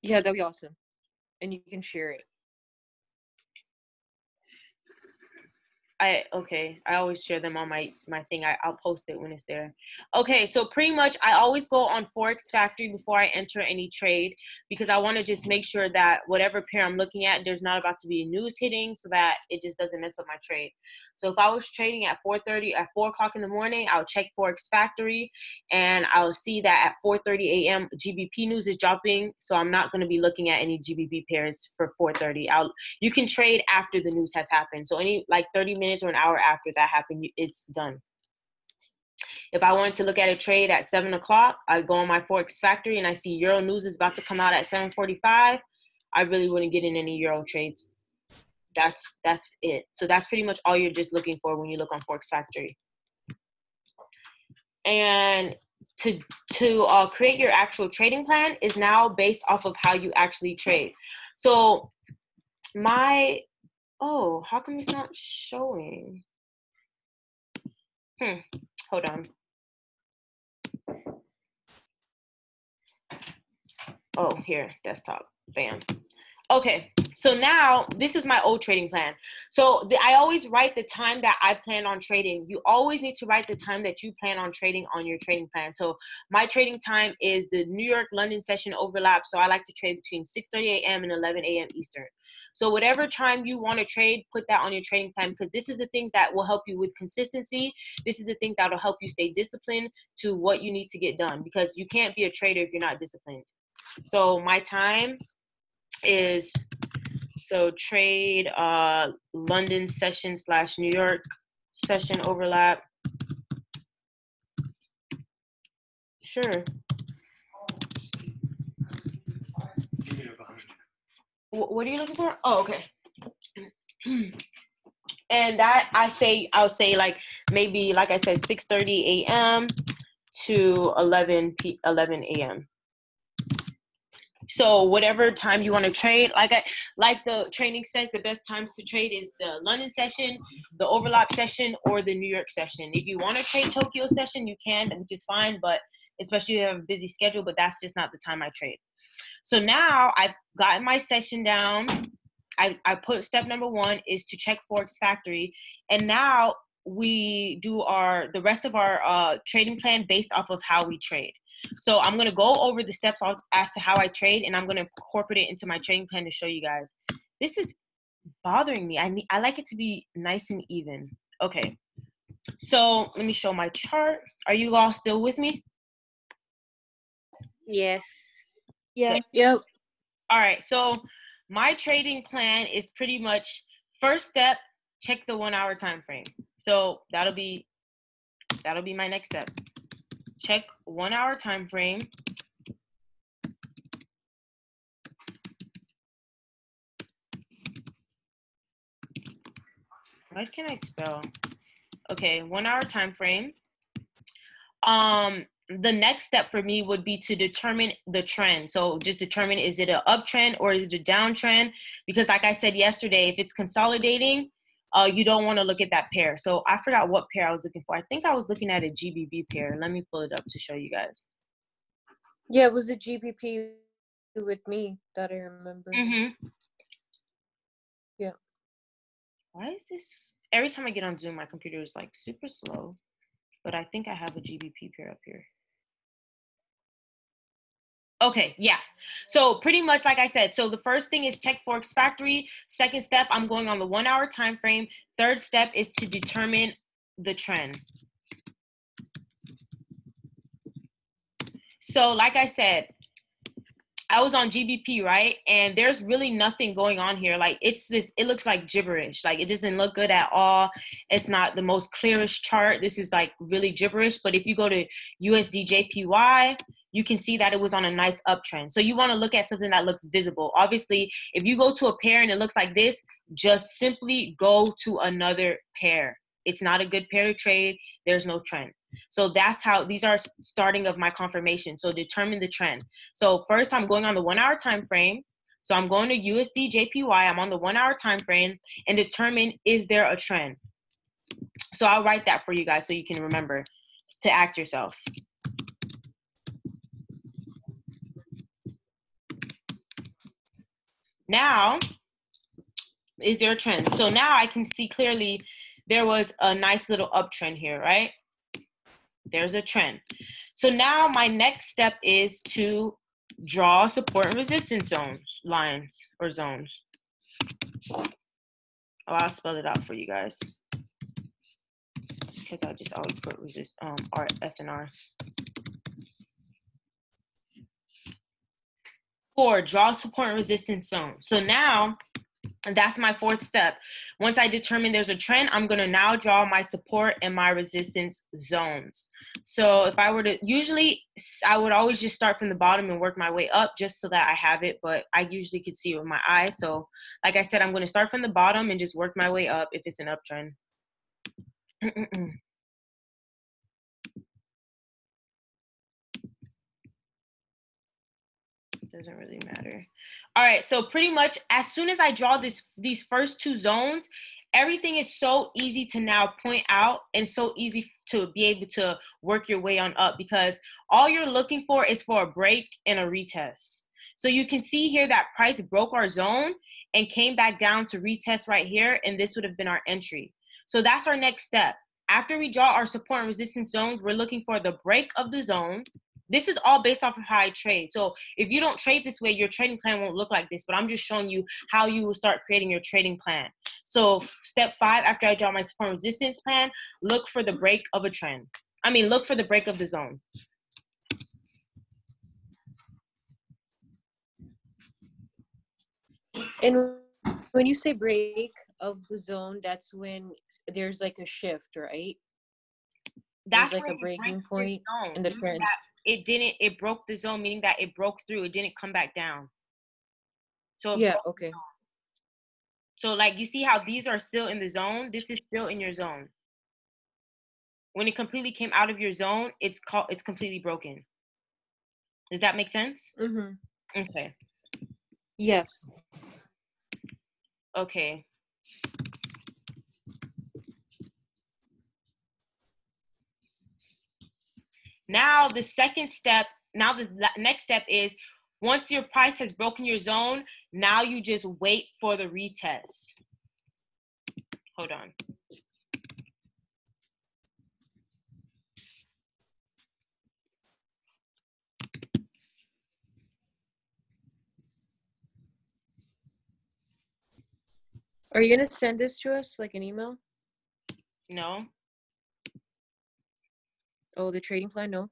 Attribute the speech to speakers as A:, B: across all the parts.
A: Yeah, that'd be awesome. And you can share it.
B: I always share them on my thing. I'll post it when it's there. Okay, so pretty much I always go on Forex Factory before I enter any trade, because I want to just make sure that whatever pair I'm looking at, there's not about to be news hitting, so that it just doesn't mess up my trade. So if I was trading at 4 o'clock in the morning, I'll check Forex Factory, and I'll see that at 4:30 a.m. GBP news is dropping, so I'm not going to be looking at any GBP pairs for 4:30. You can trade after the news has happened. So any like 30 minutes or an hour after that happened, it's done. If I wanted to look at a trade at 7 o'clock, I go on my Forex Factory and I see Euro news is about to come out at 7:45. I really wouldn't get in any Euro trades. That's it. So that's pretty much all you're just looking for when you look on Forex Factory. And to create your actual trading plan is now based off of how you actually trade. So how come it's not showing? Hold on. Oh, here, desktop. Bam. Okay, so now this is my old trading plan. So I always write the time that I plan on trading. You always need to write the time that you plan on trading on your trading plan. So my trading time is the New York London session overlap. So I like to trade between 6:30 a.m. and 11 a.m. Eastern. So whatever time you want to trade, put that on your trading plan, because this is the things that will help you with consistency. This is the things that will help you stay disciplined to what you need to get done, because you can't be a trader if you're not disciplined. So my time is, trade London session / New York session overlap. Sure. What are you looking for? Oh, okay. And that I'll say like maybe, like I said, 6:30 a.m. to 11 a.m. So whatever time you want to trade, like the training says, the best times to trade is the London session, the overlap session, or the New York session. If you want to trade Tokyo session, you can, which is fine, but especially if you have a busy schedule, but that's just not the time I trade. So now I've gotten my session down. I put step number 1 is to check Forex Factory. And now we do the rest of our trading plan based off of how we trade. So I'm going to go over the steps as to how I trade, and I'm going to incorporate it into my trading plan to show you guys. This is bothering me. I like it to be nice and even. Okay. So let me show my chart. Are you all still with me?
C: Yes.
A: Yes. Yep.
B: All right. So my trading plan is pretty much, first step, check the 1 hour time frame. So that'll be my next step. Check 1 hour time frame. Why can't I spell? Okay, 1 hour time frame. The next step for me would be to determine the trend. So just determine, is it an uptrend or is it a downtrend? Because like I said yesterday, if it's consolidating, you don't want to look at that pair. So I forgot what pair I was looking for. I think I was looking at a GBP pair. Let me pull it up to show you guys.
A: Yeah, it was a GBP with me that I remember.
B: Mm-hmm.
A: Yeah.
B: Why is this? Every time I get on Zoom, my computer is like super slow. But I think I have a GBP pair up here. Okay, yeah. So pretty much like I said, so the first thing is check Forex Factory. Second step, I'm going on the 1 hour time frame. Third step is to determine the trend. So like I said, I was on GBP, right? And there's really nothing going on here. Like it looks like gibberish. Like it doesn't look good at all. It's not the most clearest chart. This is like really gibberish. But if you go to USD JPY, you can see that it was on a nice uptrend. So you want to look at something that looks visible. Obviously, if you go to a pair and it looks like this, just simply go to another pair. It's not a good pair to trade. There's no trend. So that's how these are starting of my confirmation. So determine the trend. So first I'm going on the 1 hour time frame. So I'm going to USD JPY. I'm on the 1 hour time frame and determine, is there a trend? So I'll write that for you guys so you can remember to act yourself. Now, is there a trend? So now I can see clearly there was a nice little uptrend here, right? There's a trend. So now my next step is to draw support and resistance zones, lines or zones. Oh, I'll spell it out for you guys, because I just always put R, S, and R. 4, draw support and resistance zone. So now, that's my 4th step. Once I determine there's a trend, I'm going to now draw my support and my resistance zones. So if I were to, usually I would always just start from the bottom and work my way up just so that I have it, but I usually could see it with my eyes. So like I said, I'm going to start from the bottom and just work my way up if it's an uptrend. Doesn't really matter. All right, so pretty much as soon as I draw these first 2 zones, everything is so easy to now point out and so easy to be able to work your way on up, because all you're looking for is for a break and a retest. So you can see here that price broke our zone and came back down to retest right here, and this would have been our entry. So that's our next step. After we draw our support and resistance zones, we're looking for the break of the zone. This is all based off of how I trade. So if you don't trade this way, your trading plan won't look like this, but I'm just showing you how you will start creating your trading plan. So step 5, after I draw my support and resistance plan, look for the break of a trend. Look for the break of the zone.
A: And when you say break of the zone, that's when there's like a shift, right?
B: That's
A: like a breaking point in the trend.
B: It broke the zone, meaning that it broke through. It didn't come back down. So
A: yeah, okay.
B: So like you see how these are still in the zone? This is still in your zone. When it completely came out of your zone, it's completely broken. Does that make sense?
A: Mm-hmm.
B: Okay.
A: Yes.
B: Okay. Now the next step is, once your price has broken your zone, now you just wait for the retest. Hold on.
A: Are you gonna send this to us like an email?
B: No.
A: Oh, the trading plan? No.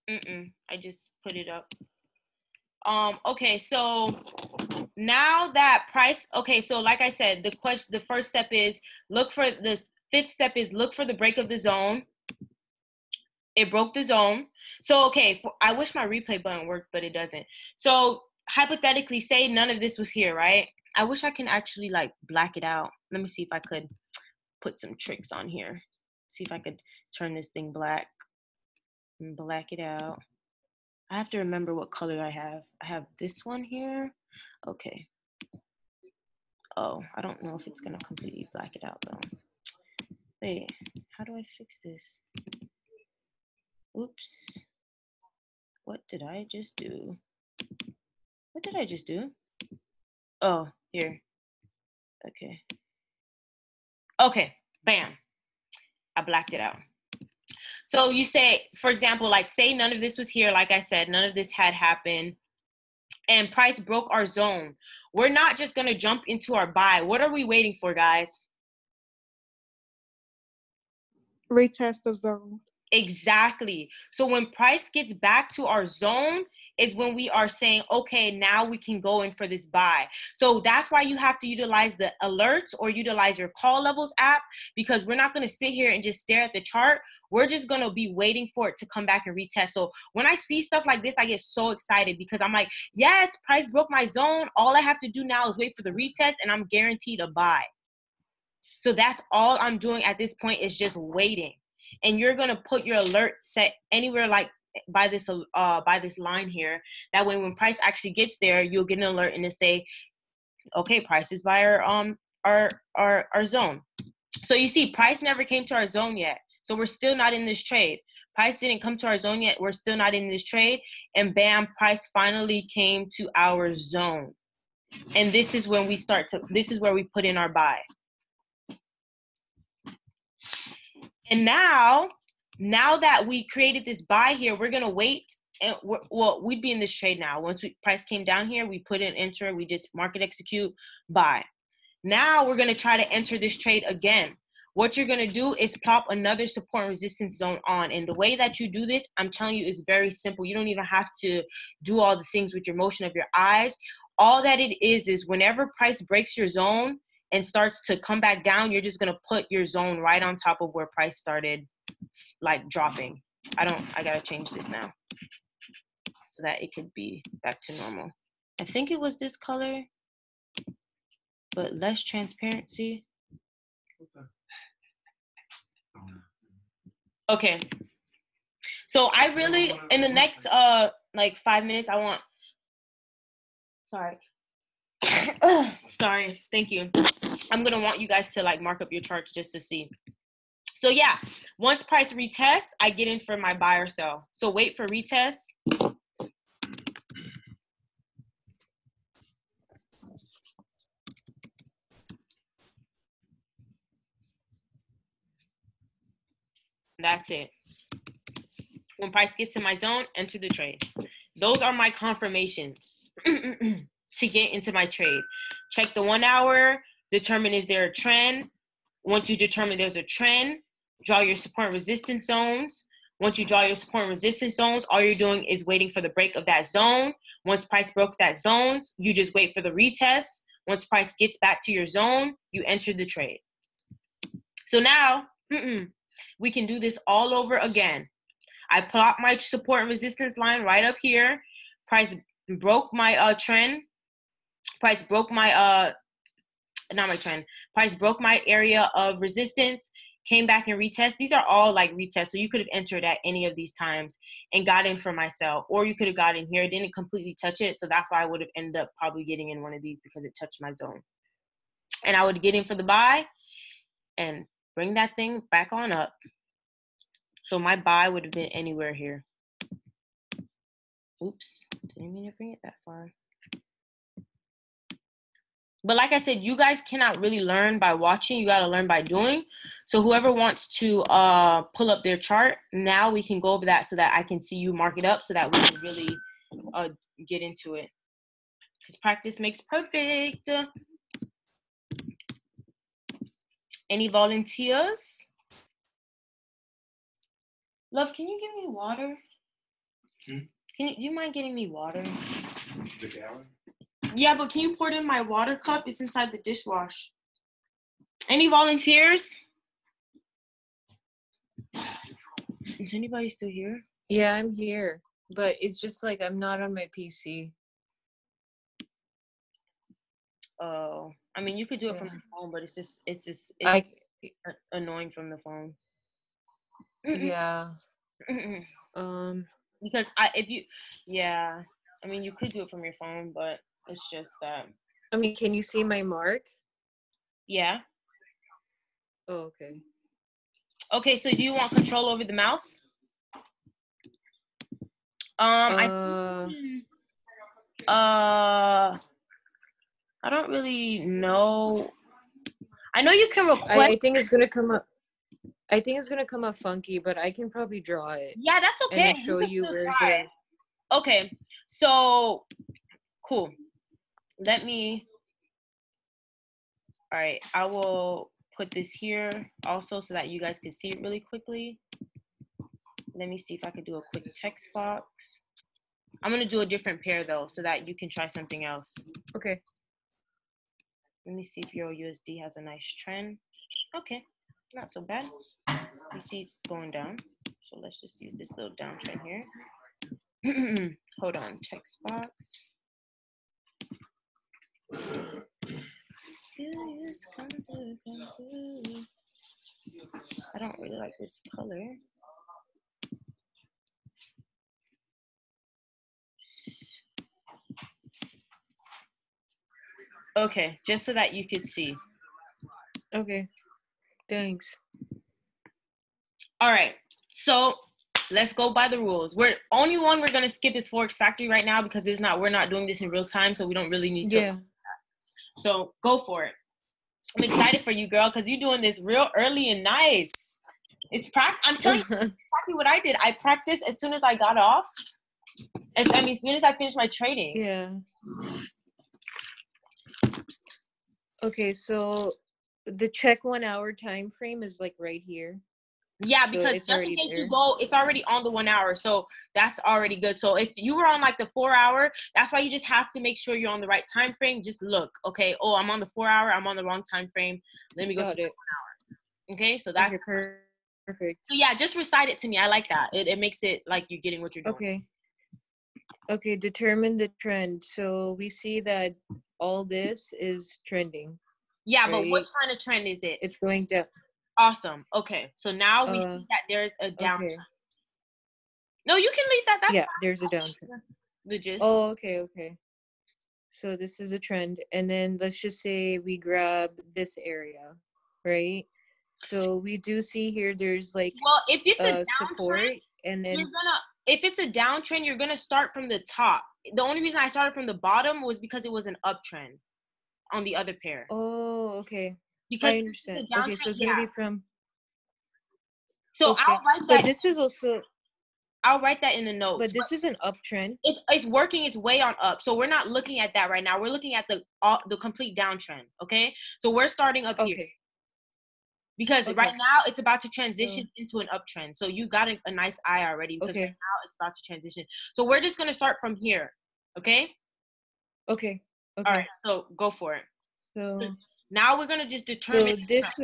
B: I just put it up. Okay, so now that price, okay, so like I said, the first step is look for this. 5th step is look for the break of the zone. It broke the zone. So, okay, I wish my replay button worked, but it doesn't. So hypothetically, say none of this was here, right? I wish I can actually like black it out. Let me see if I could put some tricks on here. See if I could turn this thing black and black it out. I have to remember what color I have. I have this one here. Okay. Oh, I don't know if it's gonna completely black it out though. Wait, how do I fix this? Oops. What did I just do? What did I just do? Oh, here. Okay. Okay, bam. I blacked it out. So you say, for example, like say none of this was here, like I said, none of this had happened, and price broke our zone. We're not just gonna jump into our buy. What are we waiting for, guys?
C: Retest the zone.
B: Exactly. So when price gets back to our zone is when we are saying, okay, now we can go in for this buy. So that's why you have to utilize the alerts or utilize your call levels app, because we're not going to sit here and just stare at the chart. We're just going to be waiting for it to come back and retest. So when I see stuff like this, I get so excited because I'm like, yes, price broke my zone. All I have to do now is wait for the retest and I'm guaranteed a buy. So that's all I'm doing at this point is just waiting. And you're gonna put your alert set anywhere like by this line here. That way, when price actually gets there, you'll get an alert and it say, "Okay, price is by our zone." So you see, price never came to our zone yet. So we're still not in this trade. Price didn't come to our zone yet. We're still not in this trade. And bam, price finally came to our zone. And this is when we start to, this is where we put in our buy. And now that we created this buy here, we're going to wait. And we'd be in this trade now. Once price came down here, we put in enter, we just market execute, buy. Now we're going to try to enter this trade again. What you're going to do is plop another support and resistance zone on. And the way that you do this, I'm telling you, is very simple. You don't even have to do all the things with your motion of your eyes. All that it is whenever price breaks your zone and starts to come back down, you're just going to put your zone right on top of where price started like dropping. I got to change this now so that it could be back to normal. I think it was this color, but less transparency. Okay. So I really, in the next like 5 minutes, I want, sorry. Sorry, thank you. I'm gonna want you guys to like mark up your charts just to see. So yeah, once price retests, I get in for my buy or sell. So wait for retest. That's it. When price gets in my zone, enter the trade. Those are my confirmations to get into my trade. Check the 1 hour, determine is there a trend. Once you determine there's a trend, draw your support and resistance zones. Once you draw your support and resistance zones, all you're doing is waiting for the break of that zone. Once price broke that zone, you just wait for the retest. Once price gets back to your zone, you enter the trade. So now, we can do this all over again. I plot my support and resistance line right up here. Price broke my trend. Price broke my, not my trend. Price broke my area of resistance, came back and retest. These are all like retests. So you could have entered at any of these times and got in for myself. Or you could have got in here. It didn't completely touch it. So that's why I would have ended up probably getting in one of these because it touched my zone. And I would get in for the buy and bring that thing back on up. So my buy would have been anywhere here. Oops, didn't mean to bring it that far. But like I said, you guys cannot really learn by watching. You got to learn by doing. So whoever wants to pull up their chart, now we can go over that so that I can see you mark it up so that we can really get into it. Because practice makes perfect. Any volunteers? Love, can you give me water? Do you mind getting me water?
D: The gallon?
B: Yeah, but can you pour it in my water cup? It's inside the dishwash. Any volunteers? Is anybody still here?
A: Yeah, I'm here, but it's just like I'm not on my PC.
B: Oh, I mean, you could do it from the phone, but it's annoying from the phone.
A: Yeah.
B: Because I mean, you could do it from your phone, but it's just that.
A: I mean, can you see my mark?
B: Yeah.
A: Oh, okay.
B: Okay, so do you want control over the mouse? I don't really know. I know you can request.
A: I think it's gonna come up. I think it's gonna come up funky, but I can probably draw it.
B: Yeah, that's okay.
A: And show you where's
B: it. Okay, so cool. Let me. All right, I will put this here also so that you guys can see it really quickly. Let me see if I could do a quick text box. I'm gonna do a different pair though, so that you can try something else.
A: Okay.
B: Let me see if Euro USD has a nice trend. Okay, not so bad. You see it's going down. So let's just use this little downtrend here. Hold on, text box. I don't really like this color. Okay, just so that you could see.
A: Okay, thanks.
B: All right, so let's go by the rules. We're gonna skip is Forex Factory right now because we're not doing this in real time, so we don't really need to.
A: Yeah.
B: So go for it. I'm excited for you, girl, because you're doing this real early and nice. I'm telling you exactly what I did. I practiced as soon as I got off. As soon as I finished my training.
A: Yeah. Okay, so the check 1 hour time frame is like right here.
B: Yeah,
A: So
B: because
A: it's
B: just in
A: already
B: case
A: there.
B: you go, it's already on the 1 hour. So that's already good. So if you were on like the 4 hour, that's why you just have to make sure you're on the right time frame. Just look, okay, oh, I'm on the 4 hour, I'm on the wrong time frame. Let me go to the 1 hour. Okay, so that's
A: okay, perfect.
B: so yeah, just recite it to me. I like that. It makes it like you're getting what you're doing.
A: Okay. Okay, determine the trend. So we see that all this is trending.
B: Yeah,
A: right?
B: but what kind of trend is it?
A: It's going down.
B: Awesome. Okay, so now we see that there's a downtrend.
A: Okay.
B: No, you can leave that. That's
A: yeah,
B: fine.
A: there's a downtrend.
B: The gist.
A: Oh, okay. So this is a trend, and then let's just say we grab this area, right? So we do see here there's like
B: if it's a
A: support,
B: downtrend,
A: and then
B: if it's a downtrend, you're gonna start from the top. The only reason I started from the bottom was because it was an uptrend on the other pair.
A: Oh, okay.
B: Because
A: I understand. Okay, so it's gonna be from.
B: So
A: okay.
B: I'll write that.
A: But this is also.
B: I'll write that in the notes.
A: But this is an uptrend.
B: It's working its way on up. So we're not looking at that right now. We're looking at the complete downtrend. Okay. So we're starting up here. Because right now it's about to transition into an uptrend. So you got a nice eye already because right now it's about to transition. So we're just going to start from here. Okay?
A: Okay.
B: All right. So go for it.
A: So
B: now we're going to just determine.
A: So this.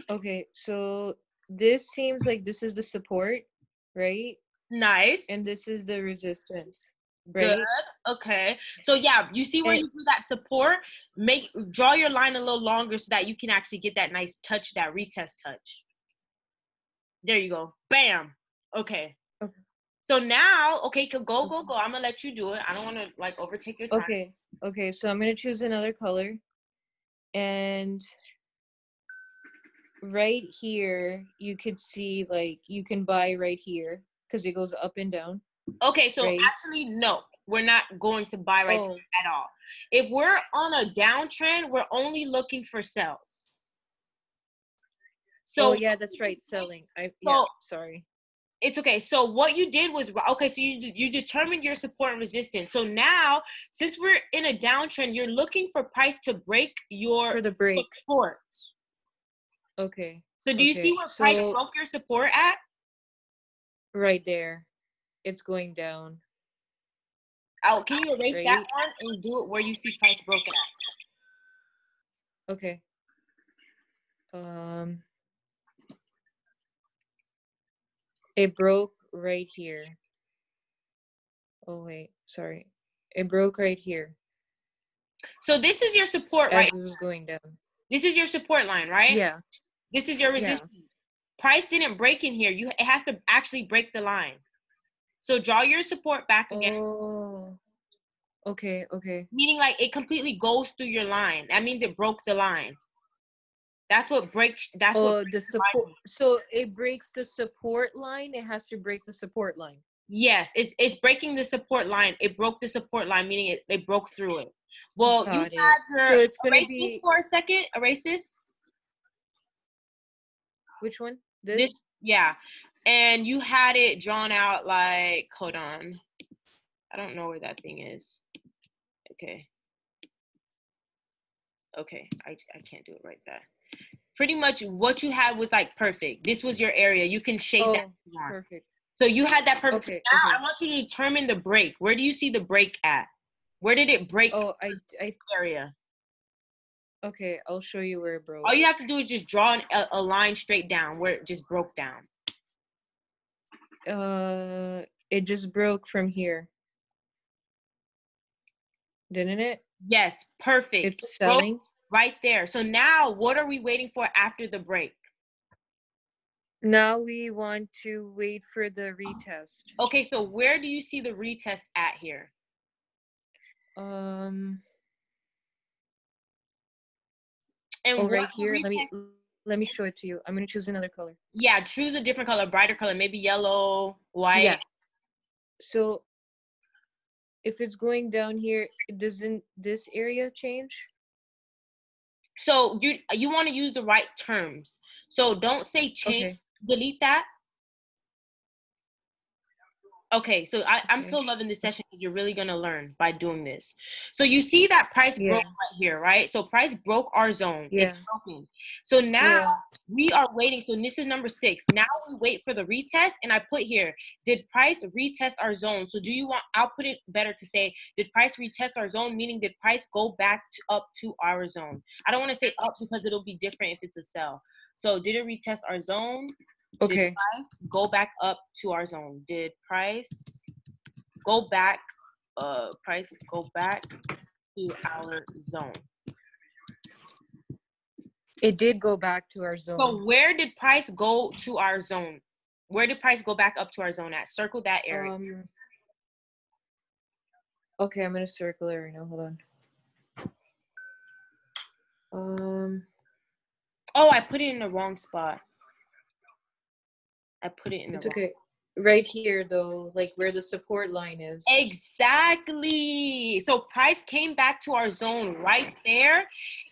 A: Okay. So this seems like this is the support, right?
B: Nice.
A: And this is the resistance.
B: Good.
A: Right?
B: Okay. So yeah, you see where you do that support? Draw your line a little longer so that you can actually get that nice touch, that retest touch. There you go. Bam. Okay. So now, okay, go. I'm gonna let you do it. I don't want to like overtake your time.
A: Okay. So I'm gonna choose another color, and right here you could see like you can buy right here because it goes up and down.
B: Okay, so actually no, we're not going to buy right there at all. If we're on a downtrend, we're only looking for sells. So
A: yeah, that's right, selling. Sorry.
B: It's okay. So what you did was okay. So you determined your support and resistance. So now, since we're in a downtrend, you're looking for price to break your support.
A: Okay.
B: So do you see where price broke your support at?
A: Right there. It's going down.
B: Oh, can you erase that one and do it where you see price broken at?
A: Okay. It broke right here. Oh wait, sorry. It broke right here.
B: So this is your support, right?
A: As it was going down.
B: This is your support line, right?
A: Yeah.
B: This is your resistance. Yeah. Price didn't break in here. It has to actually break the line. So draw your support back again.
A: Oh. Okay.
B: Meaning like it completely goes through your line. That means it broke the line. That's what breaks. That's what
A: the support. So it breaks the support line. It has to break the support line.
B: Yes, it's breaking the support line. It broke the support line, meaning it broke through it. Well, you had your. So it's gonna be this for a second. Erase this.
A: Which one? This?
B: Yeah, and you had it drawn out like. Hold on, I don't know where that thing is. Okay, I can't do it right there. Pretty much what you had was like perfect. This was your area. You can shade that.
A: Perfect.
B: So you had that perfect. Okay, now I want you to determine the break. Where do you see the break at? Where did it break?
A: I
B: area.
A: Okay, I'll show you where it broke.
B: All you have to do is just draw a line straight down where it just broke down.
A: It just broke from here. Didn't it?
B: Yes, perfect.
A: It's selling
B: right there. So now what are we waiting for after the break?
A: Now we want to wait for the retest.
B: Okay, so where do you see the retest at here?
A: And right here, let me show it to you. I'm gonna choose another color.
B: Yeah, choose a different color, brighter color, maybe yellow, white.
A: Yeah. So if it's going down here, doesn't this area change?
B: So you want to use the right terms. So don't say change.
A: Okay.
B: Delete that. Okay, so I'm
A: Okay.
B: so loving this session because you're really gonna learn by doing this. So you see that price
A: Yeah.
B: broke right here, right? So price broke our zone.
A: Yeah.
B: It's broken. So now
A: Yeah.
B: we are waiting. So this is number 6. Now we wait for the retest, and I put here, did price retest our zone? So do you want? I'll put it better to say, did price retest our zone? Meaning, did price go back up to our zone? I don't want to say up because it'll be different if it's a sell. So did it retest our zone?
A: Okay.
B: Did price go back up to our zone? Did price go back? Price go back to our zone.
A: It did go back to our zone.
B: So where did price go to our zone? Where did price go back up to our zone at? Circle that area.
A: Okay, I'm gonna circle it right now. Hold on.
B: Oh, I put it in the wrong spot. I put it in the
A: It's
B: wrong.
A: okay. Right here though, like where the support line is.
B: Exactly. So price came back to our zone right there.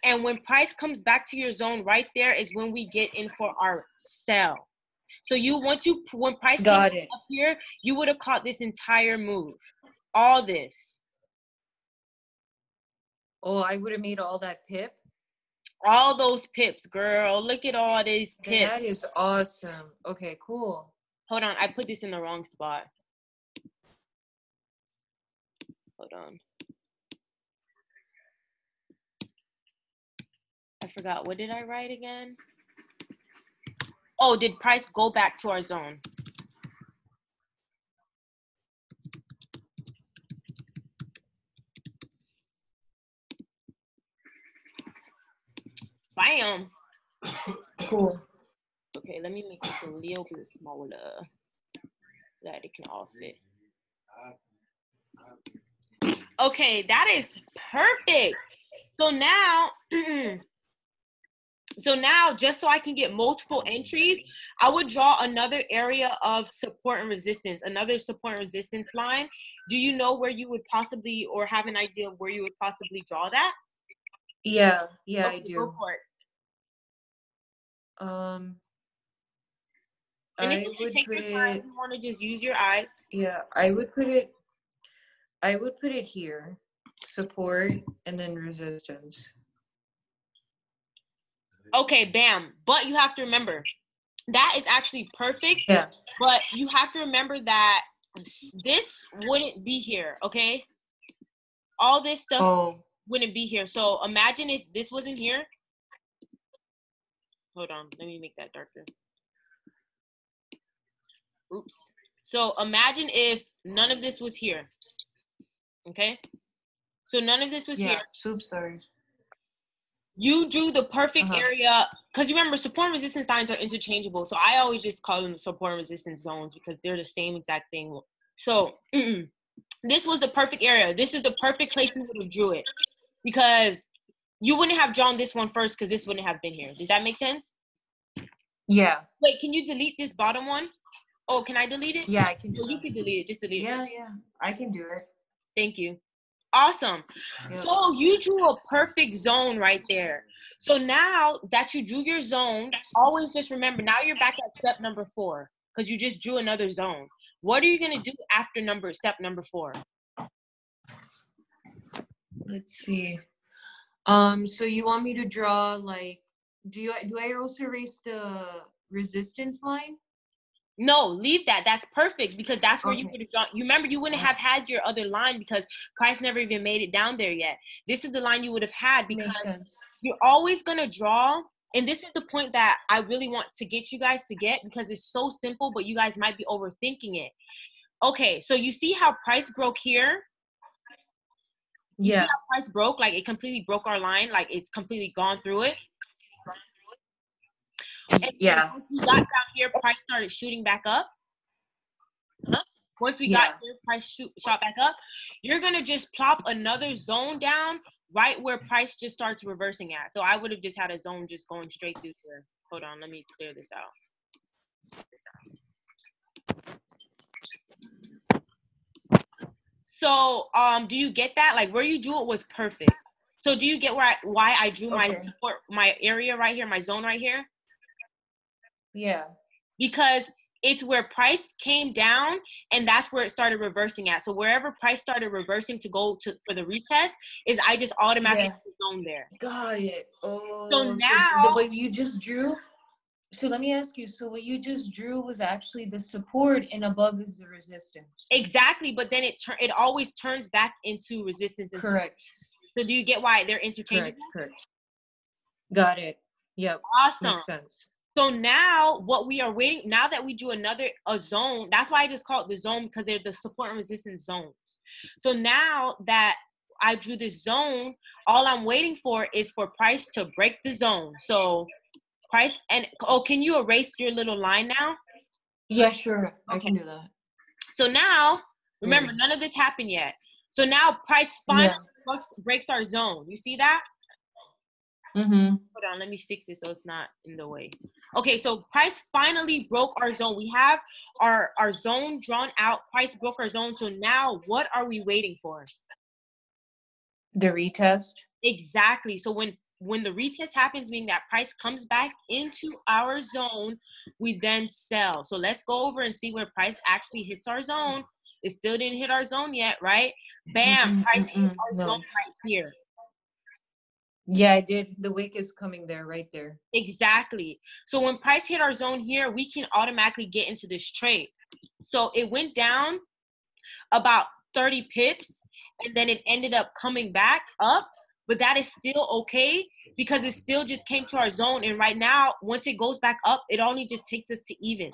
B: And when price comes back to your zone right there is when we get in for our sell. So when price came up here, you would have caught this entire move. All this.
A: Oh, I would have made all that pip.
B: All those pips, girl. Look at all these pips.
A: That is awesome. Okay, cool.
B: Hold on. I put this in the wrong spot. Hold on. I forgot. What did I write again? Oh, did price go back to our zone? Bam.
A: Cool.
B: Okay, let me make this a little bit smaller so that it can all fit. Okay, that is perfect. So now, just so I can get multiple entries, I would draw another area of support and resistance, another support and resistance line. Do you know where you would possibly, or have an idea of where you would possibly draw that?
A: Yeah, okay, I do.
B: Go for it. And if you can take your time, you want to just use your eyes.
A: Yeah, I would put it here, support, and then resistance.
B: Okay, bam. But you have to remember, that is actually perfect.
A: Yeah.
B: But you have to remember that this wouldn't be here, okay? All this stuff wouldn't be here. So imagine if this wasn't here. Hold on, let me make that darker. Oops. So imagine if none of this was here. Okay? So none of this was here.
A: So sorry.
B: You drew the perfect area, because you remember support and resistance lines are interchangeable. So I always just call them support and resistance zones because they're the same exact thing. So this was the perfect area. This is the perfect place you would have drew it, because you wouldn't have drawn this one first because this wouldn't have been here. Does that make sense?
A: Yeah.
B: Wait, can you delete this bottom one? Oh, can I delete it?
A: Yeah, I can do
B: it. You can delete it. Just delete it.
A: Yeah, I can do it.
B: Thank you. Awesome. Yeah. So you drew a perfect zone right there. So now that you drew your zone, always just remember, now you're back at step number 4 because you just drew another zone. What are you going to do after step number 4?
A: Let's see. So you want me to draw, like, do I also erase the resistance line?
B: No, leave that. That's perfect, because that's where you would have drawn. You remember, you wouldn't have had your other line because price never even made it down there yet. This is the line you would have had, because you're always going to draw. And this is the point that I really want to get you guys to get, because it's so simple, but you guys might be overthinking it. Okay, so you see how price broke here? You see how price broke? Like, it completely broke our line. Like, it's completely gone through it. And once we got down here, price started shooting back up. Once we got here, price shot back up. You're going to just plop another zone down right where price just starts reversing at. So I would have just had a zone just going straight through here. Hold on, let me clear this out. So do you get that? Like where you drew it was perfect. So do you get why I drew my
A: Okay.
B: support, my area right here, my zone right here?
A: Yeah.
B: Because it's where price came down and that's where it started reversing at. So wherever price started reversing to go to for the retest is I just automatically
A: Yeah.
B: put the zone there.
A: Got it.
B: So
A: Oh, so the
B: now,
A: what you just drew. So let me ask you. So what you just drew was actually the support, and above is the resistance.
B: exactly, but then it always turns back into resistance.
A: Correct.
B: So do you get why they're interchangeable?
A: Correct. Got it. Yep.
B: Awesome.
A: Makes sense.
B: So now what we are waiting, now that we drew a zone, that's why I just call it the zone, because they're the support and resistance zones. So now that I drew this zone, all I'm waiting for is for price to break the zone. So price and, can you erase your little line now?
A: Yeah, sure. I
B: Okay.
A: can do that.
B: So now, remember, none of this happened yet. So now price finally breaks our zone. You see that?
A: Mm-hmm.
B: Hold on, let me fix it so it's not in the way. Okay, so price finally broke our zone. We have our zone drawn out. Price broke our zone. So now what are we waiting for?
A: The retest?
B: Exactly. So when the retest happens, meaning that price comes back into our zone, we then sell. So let's go over and see where price actually hits our zone. It still didn't hit our zone yet, right? Bam, price hit our zone right here.
A: Yeah, I did. The wick is coming there, right there.
B: Exactly. So when price hit our zone here, we can automatically get into this trade. So it went down about 30 pips, and then it ended up coming back up. But that is still okay because it still just came to our zone. And right now, once it goes back up, it only just takes us to even.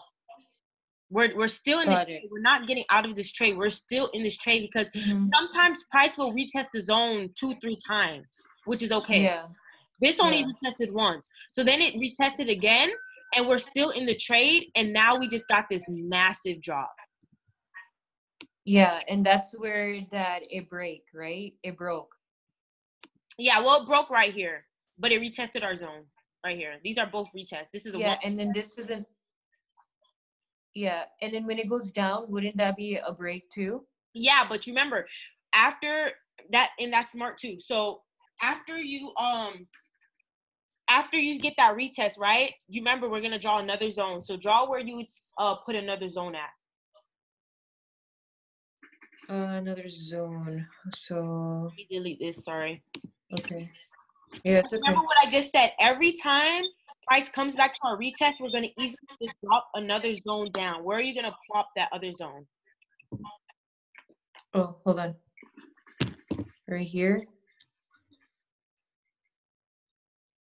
B: We're still in this trade. We're not getting out of this trade. We're still in this trade because sometimes price will retest the zone 2-3 times, which is okay.
A: Yeah.
B: This only retested once. So then it retested again, and we're still in the trade, and now we just got this massive drop.
A: Yeah, and that's where that it break, right? It broke.
B: Yeah, well, it broke right here, but it retested our zone right here. These are both retests. This is a one.
A: And then this isn't. Yeah, and then when it goes down, wouldn't that be a break too?
B: Yeah, but you remember, after that, and that's smart too. So after you get that retest, right? You remember we're gonna draw another zone. So draw where you would put another zone at.
A: Another zone. So
B: Let me delete this. Sorry.
A: Okay. Yeah, it's okay.
B: Remember what I just said. Every time price comes back to our retest, we're gonna easily just drop another zone down. Where are you gonna plop that other zone?
A: Oh, hold on. Right here.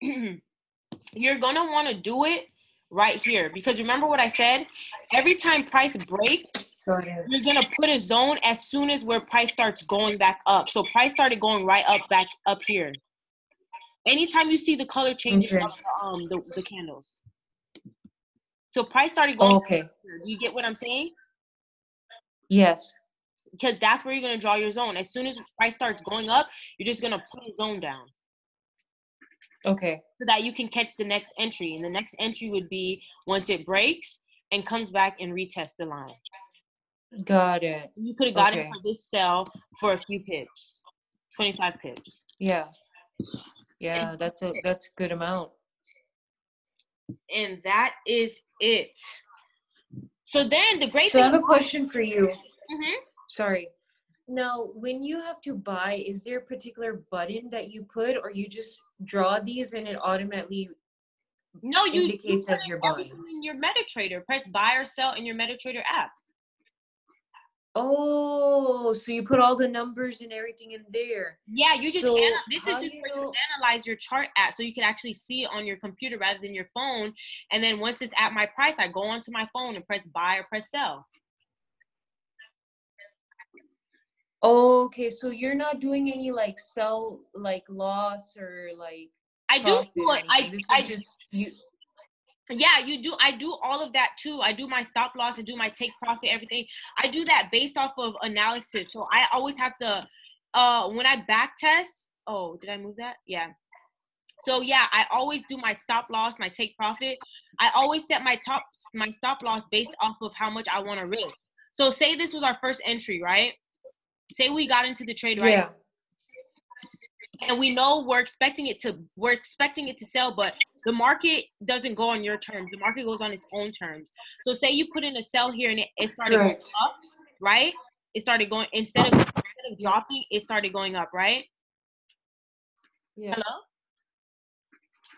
B: You're gonna want to do it right here because remember what I said. Every time price breaks, you're gonna put a zone as soon as where price starts going back up. So price started going right up, back up here. Anytime you see the color changing up the candles. So price started going.
A: Okay.
B: Do you get what I'm saying?
A: Yes.
B: Because that's where you're gonna draw your zone. As soon as price starts going up, you're just gonna put a zone down.
A: Okay.
B: So that you can catch the next entry. And the next entry would be once it breaks and comes back and retest the line.
A: Got it.
B: You could have gotten for this sell for a few pips, 25 pips.
A: Yeah. Yeah, that's a good amount.
B: And that is it. So then the great
A: thing.
B: So
A: I have a question for you.
B: Mm-hmm.
A: Sorry. Now, when you have to buy, is there a particular button that you put, or you just draw these and it automatically indicates as you're buying?
B: In your MetaTrader, press buy or sell in your MetaTrader app.
A: Oh, so you put all the numbers and everything in there.
B: Yeah, you just this is just where you analyze your chart at, so you can actually see it on your computer rather than your phone. And then once it's at my price, I go onto my phone and press buy or press sell.
A: Okay, so you're not doing any like sell, like loss or like.
B: I do it.
A: This is just you.
B: Yeah, you do. I do all of that too. I do my stop loss, I do my take profit, everything. I do that based off of analysis. So I always have to, when I back test, oh, did I move that? Yeah. So yeah, I always do my stop loss, my take profit. I always set my stop loss based off of how much I want to risk. So say this was our first entry, right? say we got into the trade, right?
A: Yeah.
B: And we know we're expecting it to sell, but the market doesn't go on your terms. The market goes on its own terms. So say you put in a sell here and it started going up, right? It started going, instead of dropping, it started going up, right?
A: Yeah.
B: Hello?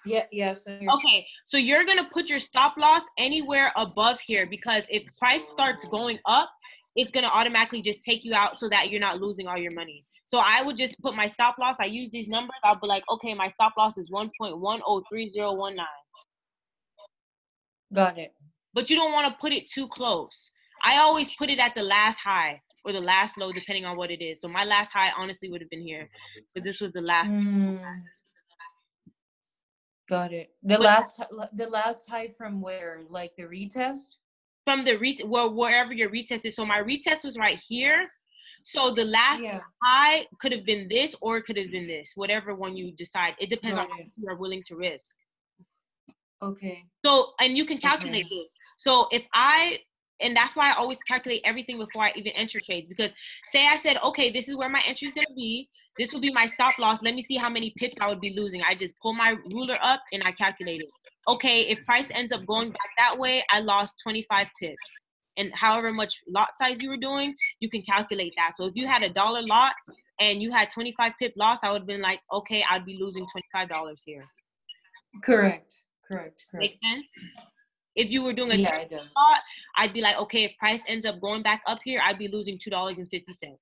A: Yeah, yes.
B: Okay, so you're going to put your stop loss anywhere above here, because if price starts going up, it's going to automatically just take you out so that you're not losing all your money. So I would just put my stop loss. I use these numbers. I'll be like, okay, my stop loss is 1.103019.
A: Got it.
B: But you don't want to put it too close. I always put it at the last high or the last low, depending on what it is. So my last high honestly would have been here, but this was the last.
A: Got it. The last high from where? Like the retest?
B: From the wherever your retest is. So my retest was right here. So the last high could have been this, or it could have been this, whatever one you decide. It depends on how much you are willing to risk.
A: Okay.
B: So, and you can calculate this. So and that's why I always calculate everything before I even enter trades, because say I said, okay, this is where my entry is going to be. This will be my stop loss. Let me see how many pips I would be losing. I just pull my ruler up and I calculate it. Okay, if price ends up going back that way, I lost 25 pips. And however much lot size you were doing, you can calculate that. So if you had $1 lot and you had 25 pip loss, I would have been like, okay, I'd be losing $25 here.
A: Correct.
B: Make sense? If you were doing a $10 lot, I'd be like, okay, if price ends up going back up here, I'd be losing $2.50.